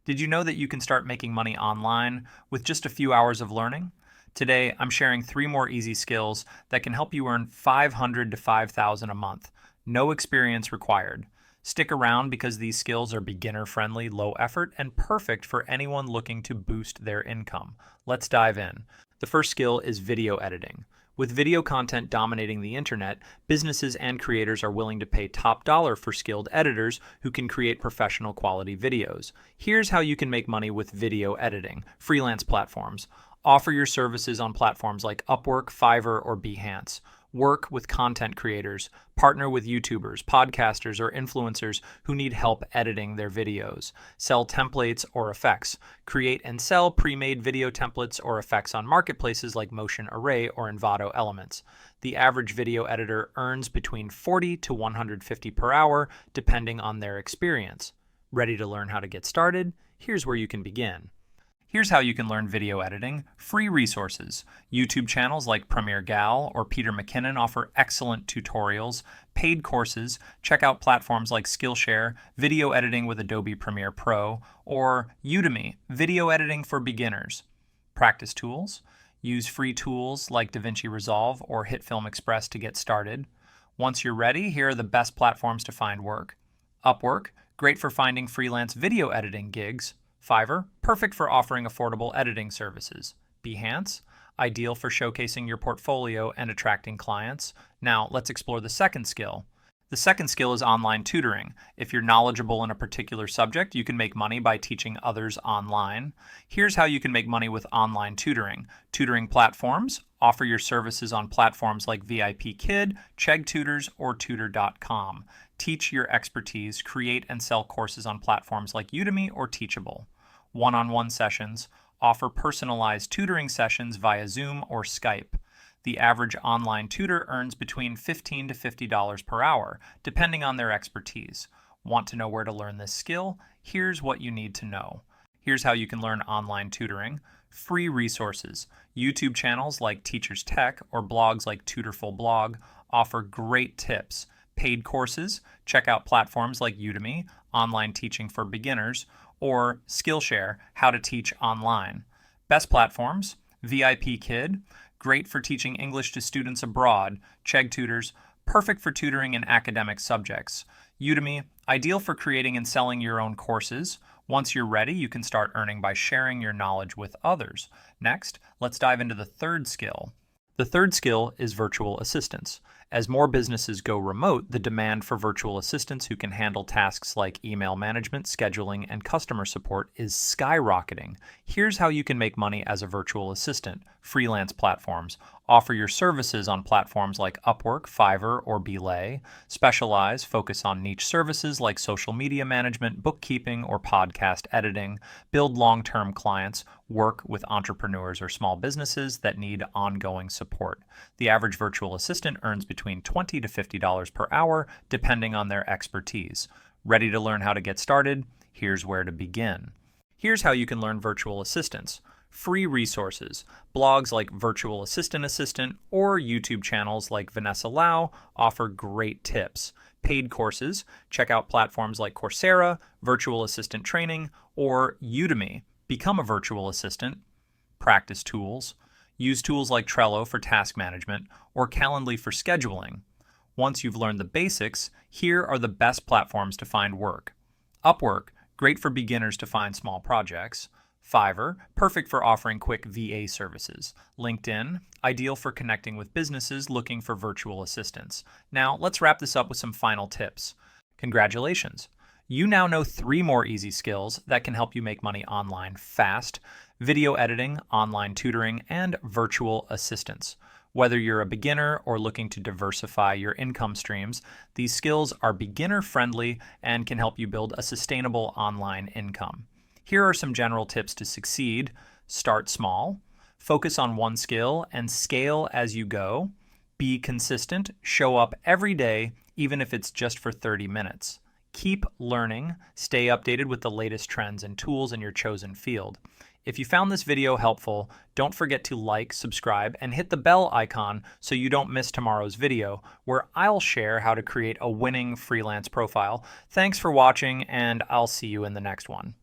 Did you know that you can start making money online with just a few hours of learning? Today, I'm sharing 3 more easy skills that can help you earn $500 to $5,000 a month. No experience required. Stick around because these skills are beginner-friendly, low effort, and perfect for anyone looking to boost their income. Let's dive in. The first skill is video editing. With video content dominating the internet, businesses and creators are willing to pay top dollar for skilled editors who can create professional quality videos. Here's how you can make money with video editing. Freelance platforms. Offer your services on platforms like Upwork, Fiverr, or Behance. Work with content creators. Partner with YouTubers, podcasters, or influencers who need help editing their videos. Sell templates or effects. Create and sell pre-made video templates or effects on marketplaces like Motion Array or Envato Elements. The average video editor earns between $40 to $150 per hour, depending on their experience. Ready to learn how to get started? Here's where you can begin. Here's how you can learn video editing. Free resources. YouTube channels like Premiere Gal or Peter McKinnon offer excellent tutorials. Paid courses. Check out platforms like Skillshare, video editing with Adobe Premiere Pro, or Udemy, video editing for beginners. Practice tools. Use free tools like DaVinci Resolve or HitFilm Express to get started. Once you're ready, here are the best platforms to find work. Upwork, great for finding freelance video editing gigs. Fiverr, perfect for offering affordable editing services. Behance, ideal for showcasing your portfolio and attracting clients. Now, let's explore the second skill. The second skill is online tutoring. If you're knowledgeable in a particular subject, you can make money by teaching others online. Here's how you can make money with online tutoring. Tutoring platforms. Offer your services on platforms like VIP Kid, Chegg Tutors, or Tutor.com. Teach your expertise. Create and sell courses on platforms like Udemy or Teachable. One-on-one sessions. Offer personalized tutoring sessions via Zoom or Skype. The average online tutor earns between $15 to $50 per hour, depending on their expertise. Want to know where to learn this skill? Here's what you need to know. Here's how you can learn online tutoring. Free resources. YouTube channels like Teachers Tech or blogs like Tutorful Blog offer great tips. Paid courses. Check out platforms like Udemy, online teaching for beginners, or Skillshare, how to teach online. Best platforms. VIP Kid, great for teaching English to students abroad. Chegg Tutors, perfect for tutoring in academic subjects. Udemy, ideal for creating and selling your own courses. Once you're ready, you can start earning by sharing your knowledge with others. Next, let's dive into the third skill. The third skill is virtual assistants. As more businesses go remote, the demand for virtual assistants who can handle tasks like email management, scheduling, and customer support is skyrocketing. Here's how you can make money as a virtual assistant. Freelance platforms. Offer your services on platforms like Upwork, Fiverr, or Belay. Specialize, focus on niche services like social media management, bookkeeping, or podcast editing. Build long-term clients. Work with entrepreneurs or small businesses that need ongoing support. The average virtual assistant earns between $20 to $50 per hour, depending on their expertise. Ready to learn how to get started? Here's where to begin. Here's how you can learn virtual assistants. Free resources. Blogs like Virtual Assistant or YouTube channels like Vanessa Lau offer great tips. Paid courses. Check out platforms like Coursera, Virtual Assistant Training, or Udemy. Become a virtual assistant. Practice tools. Use tools like Trello for task management or Calendly for scheduling. Once you've learned the basics, here are the best platforms to find work. Upwork, great for beginners to find small projects. Fiverr, perfect for offering quick VA services. LinkedIn, ideal for connecting with businesses looking for virtual assistants. Now, let's wrap this up with some final tips. Congratulations! You now know 3 more easy skills that can help you make money online fast: video editing, online tutoring, and virtual assistants. Whether you're a beginner or looking to diversify your income streams, these skills are beginner-friendly and can help you build a sustainable online income. Here are some general tips to succeed. Start small, focus on one skill, and scale as you go. Be consistent, show up every day, even if it's just for 30 minutes. Keep learning, stay updated with the latest trends and tools in your chosen field. If you found this video helpful, don't forget to like, subscribe, and hit the bell icon so you don't miss tomorrow's video, where I'll share how to create a winning freelance profile. Thanks for watching, and I'll see you in the next one.